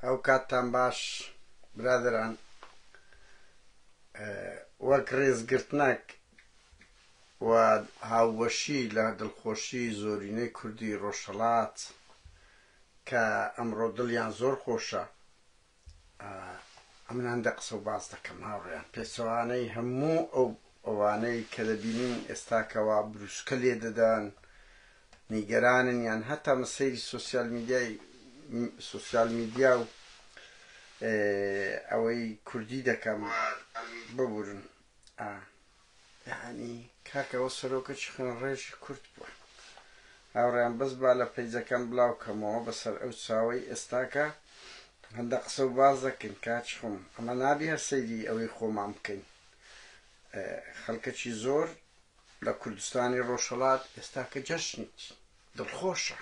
ئەو کاتتان باش برادران، وەک ڕێزگرتنەک و هاوبەشی لە دڵخۆشی زۆرینەی کوردی ڕۆژهەڵات کە ئەمڕۆ دڵیان زۆر خۆشە، ئەمناندە قسە و باس دەکەم هاوڕێیان. پێچەوانەی هەموو ئەوانەی کە دەبینین ئێستاکەوا بروسکە لێ دەدەن، نیگەرانن، یان هەتا مەسەیری سوسیال میدیا و ئەوەی کوردی دەکەم ببورن. یعنی کاکەوە سەرۆکەچی خوێنڕێژی کورد بووە. هاوڕێیان بەس با لە پەیجەکەم بڵاوکەمەوە بەسەر ئەو چاوەی ئێستاکە هەندە قسە و باز دەکەین. کاچ خۆم ئەمە نابی هەر سەیری ئەوەی خۆمان بکەین. خەڵکەکی زۆر لە کوردستانی ڕۆژهەڵات ئێستاکە جەشنیت دڵخۆشە.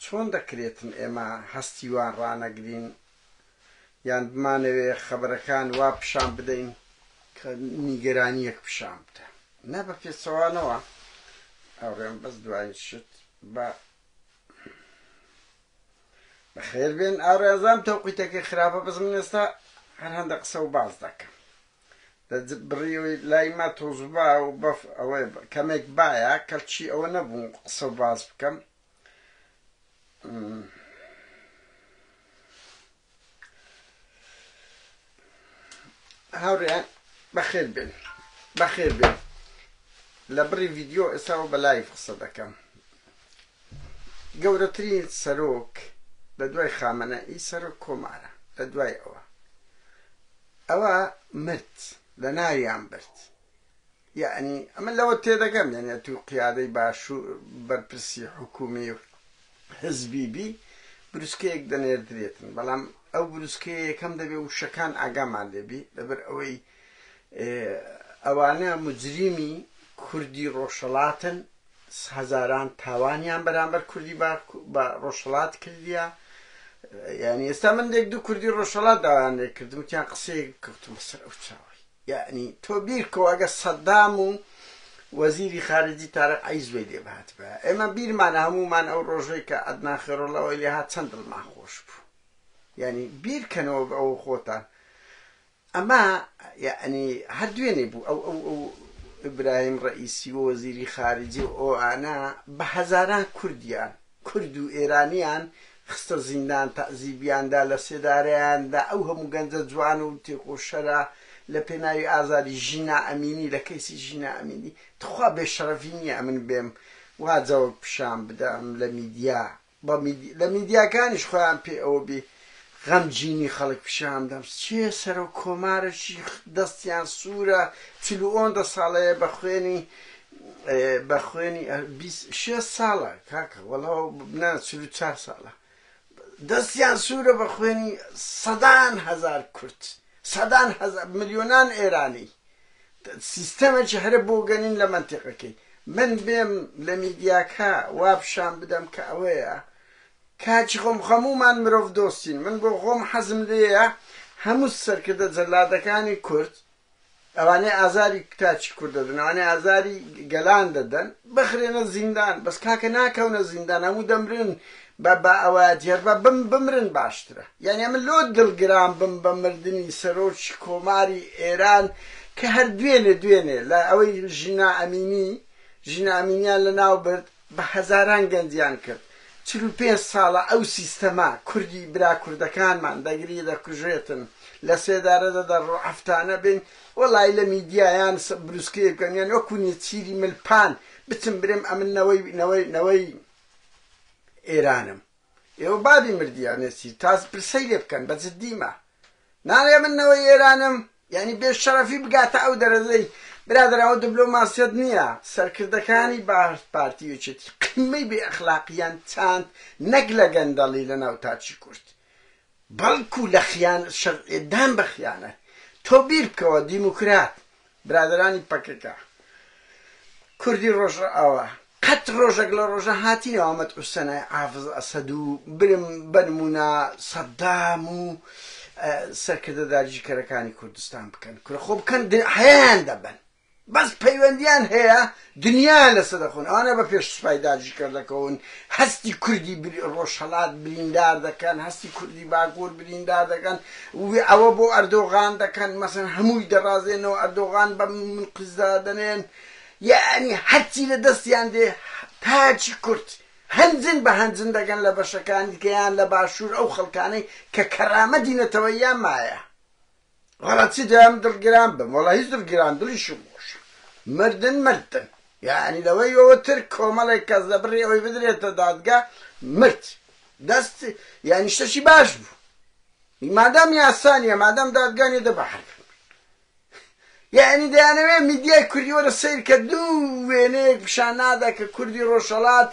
چۆن دەکرێتن ئێمە هەستیوان ڕانەگرین یان بمانەوێ خەبەرەکان وا پیشان بدەین کە نیگەرانیەک پیشان بدە، نە بە پێچەوانەوە. ئەوڕێم بەس دوای شت بەخێر بێن. ئاڕێزام تەوقیتەکەی خراپە، بەس من ئێستا هەر هەندە قسە و باز دەکەم. بڕیەوەی لای ما تۆزبا و بەف ئەوەی کەمێک باە کەلچی ئەوە نەبوو قسە و باز بکەم. هاوڕێیان بەخێر بێن، بەخێر بێن. لە بڕی ڤیدیۆ ئێستاوە بە لایڤ قسە دەکەم. گەورەترین سەرۆک لە دوای خامنەئی سەرۆک کۆمارە، لە دوای ئەوە مرد، لە ناویان برد. یعنی ئەمە لەوە تێدەگەم، یعنی تو قیادەی باشوور بەرپرسی حکومی و حزبی بی بروسکەیەک دەنێردرێتن، بەڵام ئەو بروسکەیە یەکەم دەبێ وشەکان ئاگامان لێبی، لەبەر ئەوەی ئەوانە مجریمی کوردی ڕۆژهەڵاتن، هەزاران تاوانیان بەرامبەر کوردی بە ڕۆژهەڵات کردیە. یعنی ئێستا من دێک دوو کوردی ڕۆژهەڵات داوایان لێ کردم، وتیان قسەیەک کەوتمە سەر ئەو چاوەی. یعنی تۆ بیرکەوە ئەگە سەدام و وەزیری خارجی تارق عەیزوەی لێ بەهات بە ئێمە بیرمانە هەمومان ئەو ڕۆژەی کە ئەدنا خێرۆڵەوەی لێ هات چەند دڵمان خۆش بوو. یعنی بیرکەنەوە بە ئەو خۆتان. ئەمە یعنی هەر دوێنێ بوو ئەو ئیبراهیم ڕەئیسی و وەزیری خارجی و ئەوانە بە هەزاران کوردیان، کورد و ئێرانیان خستە زیندان، تەعزیبیاندا، لە سێدارەیاندا. ئەو هەموو گەنجە جوان و تێکۆشەرە لە پێناوی ئازاری ژینا ئەمینی، لە کەیسی ژینا ئەمینی. تخوا بێشەرەفی نییە ئەمن بێم واجەوە پیشان بدەم لە میدیا، لە میدیاکانیش خۆیان پێ ئەوە بێ غەمجینی خەڵک پیشان بدەم. چێ سەرۆ کۆمارەشی دەستیان سوورە 40 ساڵەیە بە خوێنی 26 ساڵە کاکە، وەڵاو بنە 44 ساڵە دەستیان سوورە بە خوێنی سەدان هەزار کورد، سەدان هەزار ملیۆنان ئێرانی. سیستەمێکی هەرە بۆ گەنین لە مەنتیقەکەی. من بێم لە میدیاکە وا پیشان بدەم کە ئەوەیە کاچی خۆم هەموومان مرۆڤ دۆستین. من بۆ خۆم حەزم لێیە هەموو سەرکردە جەلادەکانی کورد، ئەوانەی ئازاری کتاچی کورد دەدەن، ئەوانەی ئازاری گەلان دەدەن، بخرێنە زیندان. بەس کاکە ناکەونە زیندان، هەموو دەمرن بە ئەوە جێر بە بمرن باشترە. یعنی ئەمە لۆ دڵگران بم بە مردنی سەرۆکی کۆماری ئێران کە هەر دوێنێ لە ئەوەی ژینا ئەمینیان لە ناو برد، بە هەزاران گەنجیان کرد. 45 ساڵە ئەو سیستەما کوردی برا کوردەکانمان دەگری دەکوژێتن، لە سێدارەدا دەڕۆ ئەفتانە بین. وەڵای لە میدیایان بروسکەیە بکەن، یان وەکو چیری ملپان بچم برێم ئەمن نەوەی ئێرانم. ئێوە بابی مردیانێتی تاز پرسەی لێ بکەن بە جددیمە. ناڵێ من نەوەی ئێرانم، یعنی بێشەرەفی بگاتە ئەو دەرەزەی. برادر ئەوە دیبلۆماسیەت نییە. سەرکردەکانی پارتیەکێتی قیمەی بێ ئەخلاقیان چاند، نەک لە گەندەڵی لە ناو تاچی کورد، بەڵکو لە دان بە خیانەت. تۆ بیر بکەوە دیموکرات برادرانی پەکەکە کوردی ڕۆژە ئەوە قەت ڕۆژێک لە ڕۆژە هاتینەوە ئەمەد حوسەنای حافز ئەسەد و برم بەنمونە سەدام و سەرکردە داریژکەرەکانی کوردستان بکەن، کورە خۆ بکەن، هەیان دەبن بەس پەیوەندیان هەیە دنیا لەسەر دەخۆن ئەوانە بە پێش سوپایداژی کردەکەون هەستی کوردی ڕۆژهەڵات بریندار دەکەن هەستی کوردی باکوور بریندار دەکەن ئەوە بۆ ئەردۆغان دەکەن مەسەن هەمووی دەڕازێنەوە ئەردۆغان بە منقیزدا دەنێن یعنی هەرچی لە دەستیان دێ تاچی کورد هەنجن بە هەنجن دەگەن لە بەشەکانی کەیان لە باشوور ئەو خەڵکانەی کە کەرامە دینەتەوە یان مایە غەڵەتی دەیان دڵگران بم وەڵا هیچ دڵگران دڵیشم خۆش مردن یعنی لەوەی ئەوەتر کۆمەڵێک کەس دەبڕێ ئەوەی بدرێتە دادگا مرد دەست یعنی شتێکی باش بوو مادام یاسانیە مادام دادگانێ دەبەحر یعنی دەیانەوێ میدیای کوردی وەرە سیر کە دوو وێنەیەک پیشان نادا کە کوردی ڕۆژهەڵات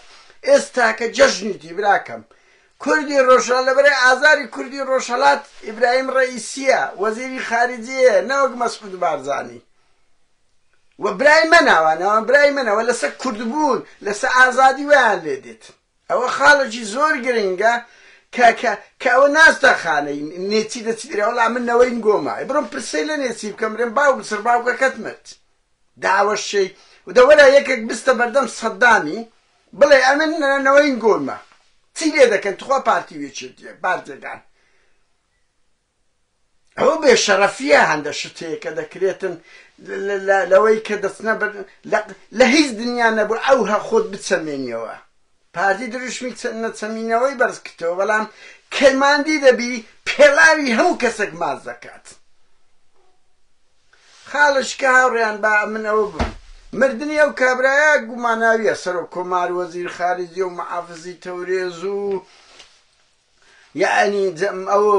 ئێستا کە جەژنیتی براکەم کوردی ڕۆژهەڵات لەبەرەی ئازاری کوردی ڕۆژهەڵات ئیبراهیم ڕەئیسیە وەزیری خارجیە نەوەک مەسعود بارزانی و برای مناوانەوە برای منەوە لەسەر کوردبوون لەسەر ئازادی ویان لێ دێت ئەوە خاڵێکی زۆر گرنگە کە ئەوە ناستەخانەی نێچی دەچیرە وەڵا من نەوەین گۆمە بڕۆم پرسەی لە نێچی بکەم برێم باو بسەر باوکەکەت مرد داوەشەی و دەوەرە یەکێک بستە بەردەم سەدامی بڵێ ئەمن نەوەین گۆمە چی لێ دەکەن تخوا پارتی وێچێت پارتێکان ئەوە بێشەرەفیە هەندە شتەیە کە دەکرێتن لەوەی کە دەچنە لە هیچ دنیا نەبوو ئەوها خۆت بچەمێنیەوە پارتی دروشمی نەچەمینەوەی بەرز کردەوە بەڵام کەلماندی دەبی پێڵاوی هەموو کەسێک ماز دەکات خاڵشکە هاوڕێیان با من ئەوە بووم مردنی ئەو کابرایە گوماناویە سەرۆک کۆمار وەزیر خارجی و مەحافزی تەورێز و یعنی ئەوە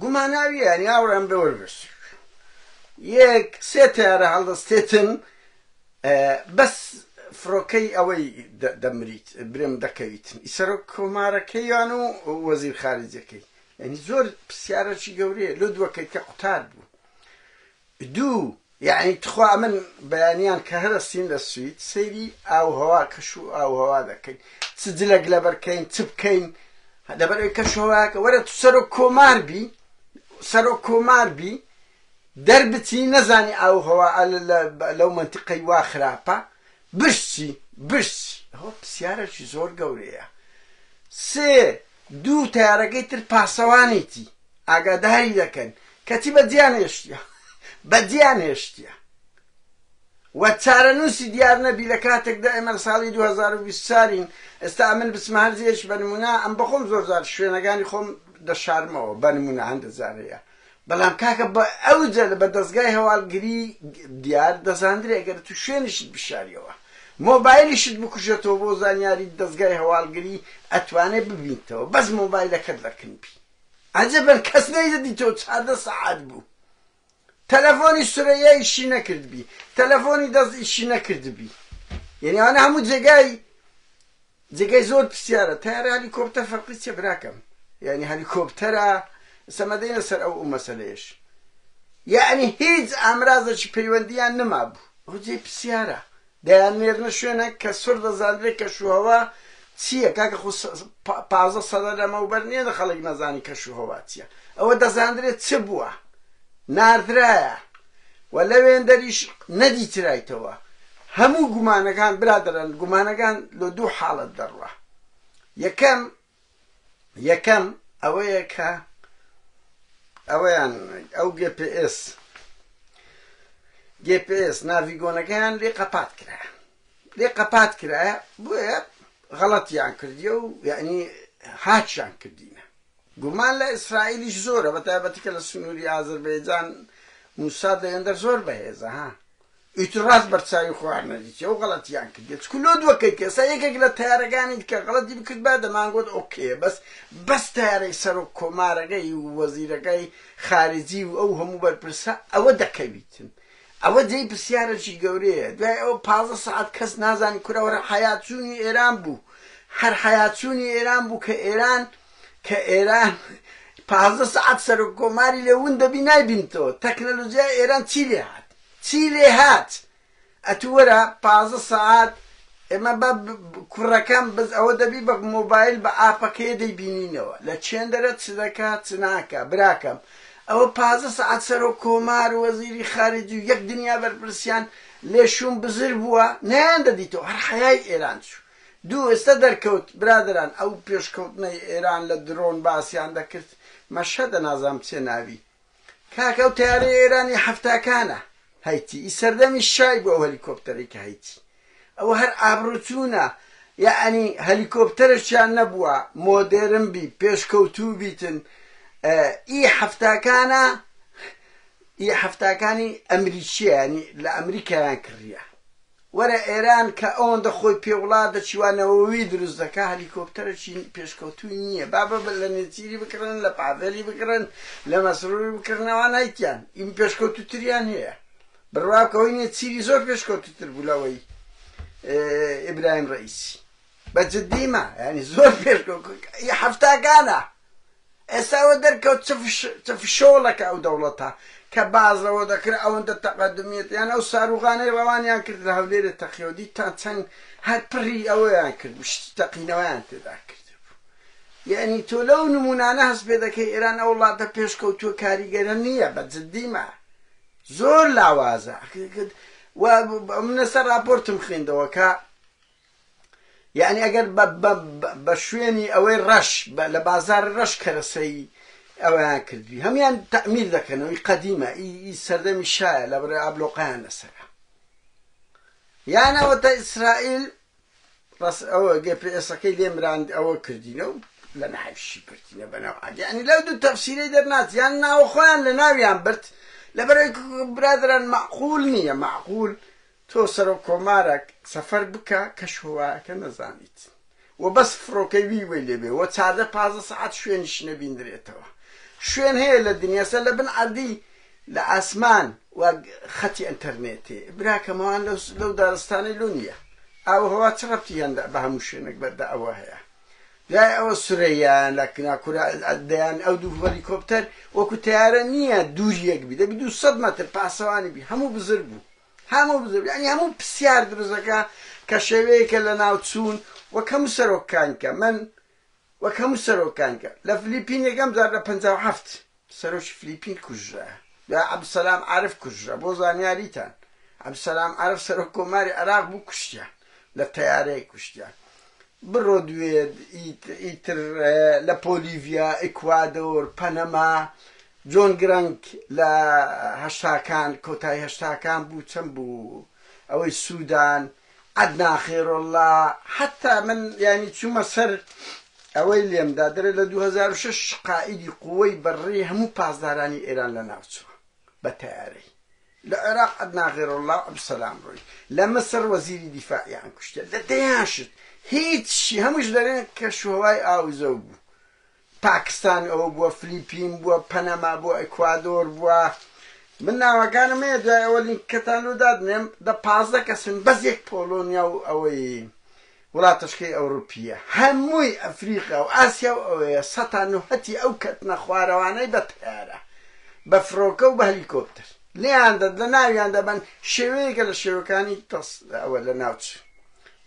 گوماناویە ینی هاوڕێیان بێ وەرگرت یەک سێ تیارە هەڵدەستێتن بەس فڕۆکەی ئەوەی دەمریت برێم دەکەویتن سەرۆک کۆمارەکەیان و وەزیر خارجەکەی ینی زۆر پرسیارەکی گەورەیە لۆ دووەکەیت کە قوتار بوو دوو یعنی تخوا من بەیانیان کە هەرستین لە سوید سەیری ئاوهەوا کەش و ئاوهەوا دەکەین چ جلەک لەبەرکەین چ بکەین لەبەرەوەی کەشەوەکە وەرە تو سەرۆک کۆمار بی دەربچی نەزانی ئاوهەوا لەو منتیقەی وا خراپە برسی ئەوە پرسیارێکی زۆر گەورەیە سێ دوو تیارەکەی تر پاسەوانێتی ئاگاداری دەکەن کەچی بەجیان هێشتیە و چارەنووسی دیار نەبی لە کاتێکدا ئێمە ساڵی 2020 سارین ئێستا من بچمە هەرزیەش بەنمونە ئەم بەخۆم زۆر زار شوێنەکانی خۆم دەشارمەوە بەنمونە هەندە زارەیە بەڵام کاکە بە ئەوجە بە دەستگای هەواڵگری دیار دەزاندرێ ئەگەر تو شوێنشت بشاریەوە مۆبایلیشت بکوژێتەوە بۆ زانیاری دەستگای هەواڵگری ئەتوانێ ببینیتەوە بەس مۆبایلەکەت لەکنبی عەجەبەن کەس نەیدەدیتەوە 14 سەعات بوو تەلەفۆنی سورەیە ئیشی نەکردبی تەلەفۆنی دەست ئیشی نەکردبی یعنی ئەوانە هەموو جێگای زۆر پرسیارە تیارە هەلیکۆپتەر فەرقی چیە براکەم یعنی هەلیکۆپتەرە سەمەدەینە سەر ئەو مەسەلەیەش یعنی هیچ ئامرازێکی پەیوەندیان نەما بوو ئەو جێی پرسیارە دەیان مێرنە شوێنە کە سوور دەزانرێت کەشوهەوا چییە کاکە خۆ 15 سەدە لەمەوبەر نییە دە خەڵک نەزانی کەشوهەوا چییە ئەوە دەزانرێت چ بووە ناردرایە و لەوێن دەریش نەدیترایتەوە هەموو گومانەکان برادرن گومانەکان لە دوو حاڵەت دەڕوە یەکەم ئەوەیە کە ئەوەیان ئەو GPS ناڤیگۆنەکەیان لێ قەپات کرایە بۆیە غەڵەتیان کردیە و یعنی هاچیان کردینە گومان لە ئیسرائیلیش زۆرە بەتایبەتی کە لە سنووری ئازەربایجان موساد لەێندەر زۆر بەهێزە ئیتر ڕاست بەرچاوی خوار نەدیتێ و غەڵەتیان کردێت چکولۆ دووەکەی کەسا یەکێک لە تیارەکانی کە غەڵەتی بکرد با دەمانگوت ئۆکێ بەس تیارەی سەرۆک کۆمارەکەی و وەزیرەکەی خارجی و ئەو هەموو بەرپرسە ئەوە دەکەویتن ئەوە جێی پرسیارێکی گەورەیە دوای ئەوە 15 سەعات کەس نازانی کورەوەرە حیاچوونی ئێران بوو هەر حیاچوونی ئێران بوو کە ئێران 15 سەعات سەرۆک کۆماری لێون دەبی نایبینتەوە تەکنەلۆژیای ئێران چی لێ هات ئەتووەرە 15 سەعات ئێمە بە کوڕەکەم بەس ئەوە دەبی بە مۆبایل بە ئاپەکەیە دەیبینینەوە لە چێندەرە چ دەکات چ ناکە براکەم ئەوە 15 سەعات سەرۆک کۆمار و وەزیری خارجی و یەک دنیا بەرپرسیان لێشوم بزر بووە نەیان دەدیتەوە هەر حەیای ئێران چوو دوو ئێستا دەرکەوت برادران ئەو پێشکەوتنەی ئێران لە درۆن باسییان دەکرد مەشهەدە نازام چێ ناوی کاکە ئەو تەیارەی ئێرانی هەفتاکانە هەیتی ئی سەردەمی شای بۆ ئەو هەلیکۆپتەرێکە هەیتی ئەوە هەر ئابڕوچوونە یعنی هەلیکۆپتەرشیان نەبووە مۆدێرن بی پێشکەوتوو بیتن ئی هەفتاکانی ئەمریکیە ینی لە ئەمریکایان کڕیە وەرە ئێران کە ئەوەندە خۆی پێوڵات دەچیوانەوەوی دروست دەکا هەلیکۆپتەرێکی پێشکەوتووی نییە بابە لە نێچیری بکڕن لە پاڤێلی بکڕن لە مەسرووری بکردنەوە نایتیان ئیم پێشکەوتوتریان هەیە بڕواکەوەی نێچیری زۆر پێشکەوتوتر بوو لەوەی ئیبراهیم ڕەئیسی بەجددیمە ینی زۆر پێشکەوت هەفتاکانە ئێستاوە دەرکەوت چ فشۆڵەکە ئەو دەوڵەتە کە بازەوە دەکرد ئەوەندە تەقەدمیت یان ئەو ساروغانەی ڕەوانیان کرد لە هەولێرە تەقیۆدی تا چەند هەر پڕی ئەوەیان کرد شتی تەقینەوەیان تێدا کرد یعنی تۆ لەو نمونانە هەست پێ دەکەی ئێران ئەو وڵاتە پێشکەوتووە کاریگەرە نییە بەجددیمە زۆر لاوازە منە سەر راپۆرتم خوێندەوە کە یعنی ئەگەر بە شوێنی ئەوەی ڕەش لە بازار ڕەش کەرەسەی ئەویان کردوی هەمیان تەعمیر دەکەنەوەی قەدیمە ئی سەردەمی شایە لە بەرەی ئابلۆقەیان لەسەرە یانەوەتە ئیسرائیل ئەوە گپسەکەی لێمراند ئەوە کردینە و لە ناویشی بردینە بەناو یعنی لەو دوو تەفسیرەی دەرناچ یان ناوە خۆیان لە ناویان برد لەبەرەوەی برادران معقول نییە معقول تۆ سەرۆک کۆمارێک سەفەر بکە کە شۆوایەکە نەزانیت و بەس فڕۆکەی وی لێبێ و 14-15 سەعات شوێنیش نەبیندرێتەوە شوێن هەیە لە دنیاسە لە بن عەردی لە ئاسمان و خەتی ئینتەرنێتێ براکەمەوان لەو دارستانەی لۆ نییە ئاوهەوا چ ڕەبتی هەندە بە هەموو شوێنێک بەردا ئەوە هەیە دوای ئەوە سورەیان لە کناکورە دەیان ئەو دوو هەلیکۆپتەر وەکو تەیارە نییە دووریەک بی دەبی 200 مەتر پاسەوانی بی هەموو بزر بوو هەموو بزر ینی هەموو پرسیار دروستەکە کە شێوەیەکە لە ناو چوون وەک هەموو سەرۆککانکە من وەک هەموو سەرۆککانکە لە فلیپین یەکەم جار لە 57 سەرۆکی فلیپین کوژرا یا عەبدولسەلام عارف کوژرا بۆ زانیاریتان عەبدولسەلام عارف سەرۆک کۆماری عێراق بوو کوشتیان لە تەیارەیە کوشتیان بڕۆ دوێت ئیتر لە پۆلیڤیا ئیکوادۆر پەنەما جۆن گرنگ لە هەشتاکان کۆتایی هەشتاکان بوو چەند بوو ئەوەی سوودان عەدنان خێرۆڵڵا حتا من ینی چوومە سەر ئەوەی لێمدا دەرێ لە 2006 قائیدی قووەی بەڕێی هەموو پاسدارانی ئێران لە ناوچووە بە تەیارەی لە عێراق عەدنان خێرۆڵڵا عەبدولسەلام ڕۆی لە مەسر وەزیری دیفاعیان کوشتە لە دەیانشت هیچی هەمووش دەرێن کە شۆوای ئاوزە بوو پاکستان ئەوە بووە فلیپین بووە پەنەما بووە ئیکوادۆر بووە من ناوەکانم هەیە دوای ئەوە لیnkەتان و دادنێم 15 کەسن بەس یەک پۆلۆنیا و ئەوەی وڵاتەشکەی ئەوروپیە هەمووی ئەفریقا و ئاسیا و ئەوەیە 190 ئەو کەتنە خوارەوانەی بە تەیارە بە فڕۆکە و بە هەلیکۆپتەر لێیان دەد لە ناویان دەبەن شێوەیەکە لە شێوەکانی ئەوە لە ناوچ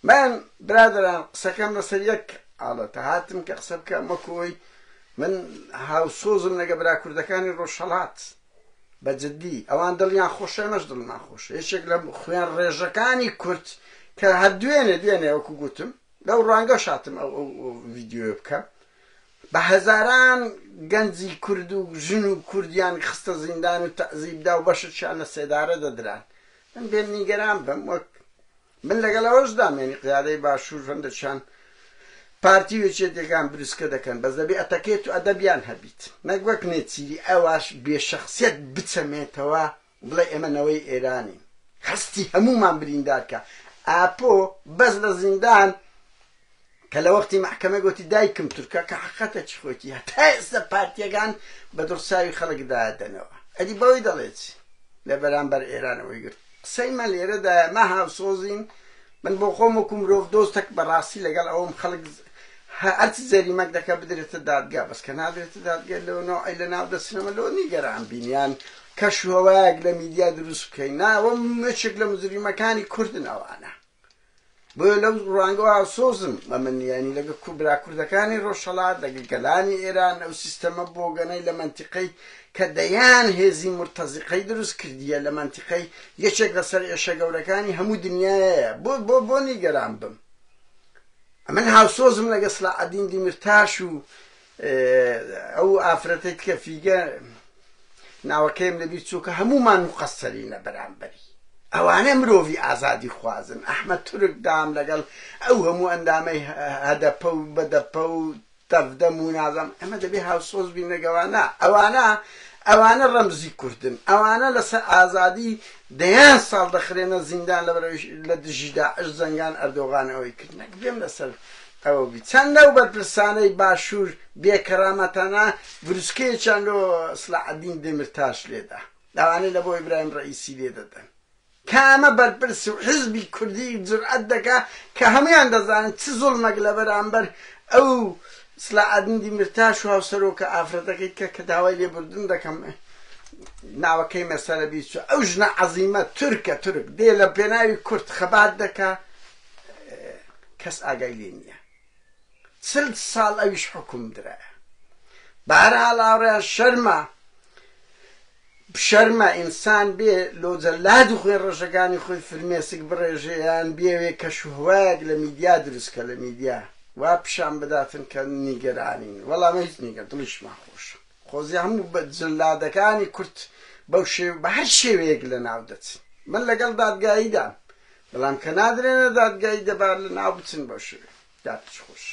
من برادران قسەکەم لەسەر یەک حاڵەتە هاتم کە قسە بکەم وەکۆی من هاوسۆزم لەگە برا کوردەکانی ڕۆژهەڵات بەجددی ئەوان دڵیان خۆشە ئێمەش دڵمان خۆشە یەکێک لە خوێن ڕێژەکانی کورد کە هەر دوێنێ وەکو گوتم لەو ڕوانگە شاتم ئەو ڤیدیۆ بکەم بە هەزاران گەنجی کورد و ژن و کوردیان خستە زیندان و تەعزیبدا و بەشتیان لە سێدارە دەدران من بێم نیگەران بم وەک من لەگەڵ ئەوەشدام ینی قیادەی باشوور هەندێکیان پارتی وێچێتێکان بروسکە دەکەن بەس دەبێ ئەتەکێت و ئەدەبیان هەبیت نەک وەک نێچیری ئەواش بێشەخسیەت بچەمێتەوە بڵێ ئێمە نەوەی ئێرانین هەستی هەموومان بریندارکە ئاپۆ بەس لە زیندان کە لە وەختی مەحکەمە گوتی دایکم تورکە کە حەقەتە چی خۆتی هەتا ئێستا پارتیەکان بە دڵساوی خەڵکدا دەنەوە ئەدی بەوەی دەڵێت لە بەرامبەر ئێرانەوەی گرت قسەیمە لێرەدا مە هاوسۆزین من بۆ خۆم وەکو مرۆڤ دۆستێک بەڕاستی لەگەڵ ئەوم خەڵک هەرچی زەریمەک دەکە بدرێتە دادگا بەس کە نادرێتە دادگا لەوە نەوعی لە ناو دەچنەوە لەوە نیگەران بینیان کەشوهەوایەک لە میدیا دروست بکەین ناوە مچێک لە مجریمەکانی کوردن ئەوانە بۆ لەو ڕوانگەوە سۆزم ئەمن ینی لەگە برا کوردەکانی ڕۆژهەڵات لەگە گەلانی ئێران ئەو سیستەمە بۆگەنەی لە منتیقەی کە دەیان هێزی مرتەزیقەی دروست کردیە لە منتیقەی یەکێک لەسەر ئێشە گەورەکانی هەموو دنیایە بۆ نیگەران بم ئەمن هاوسۆزم لەگە سەلاحەدین دیمرتاش و ئەو ئافرەتێک کە فیگە ناوەکەیم لەبیر چووکە هەمومان مقەسەرینە بەرامبەری ئەوانە مرۆڤی ئازادی خوازن ئەحمەد تورک دام لەگەڵ ئەو هەموو ئەندامەی هەدەپە و بەدەپە و تەفدەم و نازەم ئەمە دەبێ هاوسۆز بین لەگەوانە ئەوانە ڕەمزی کوردن ئەوانە لەسەر ئازادی دەیان ساڵ دەخرێنە زیندان لە دژی داعش زەنگان ئەردۆغان ئەوەی کرد نەک بێم لەسەر ئەوە بی چەند لەو بەرپرسانەی باشوور بێکەرامەتانە بروسکەیەکیان لۆ سەلاحەدین دیمرتاش لێدا ئەوانەی لە بۆ ئیبراهیم ڕەئیسی لێ دەدەن کامە بەرپرس و حزبی کوردی جورئەت دەکا کە هەمویان دەزانن چ زوڵمەک لە بەرامبەر ئەو سەلاحەدین دیمرتاش و هاوسەرۆکە ئافرەتەکەی کە داوای لێبوردن دەکەم ناوەکەی مەسەلە بیچوە ئەو ژنە عەزیمە تورکە تورک دێ لە پێناوی کورد خەبات دەکا کەس ئاگای لێ نییە 40 ساڵ ئەویش حکوم درایە بەهەرحاڵ هاوڕێیان شەرمە ئینسان بێ لۆ جەلاد و خوێن ڕۆژەکانی خۆی فرمێسک بڕێژەیان بێوێ کە شوهوایەک لە میدیا دروستکە لە میدیا وا پیشان بداتن کە نیگەرانین وەڵامە هیچ نیگە دڵیشمان خۆشە خۆزی هەموو بە جەلادەکانی کورد بە هەر شێوەیەک لە ناو دەچن من لەگەڵ دادگاییدام بەڵام کە نادرێنە دادگایی دەبار لە ناو بچن بەو شێوێ دادش خۆش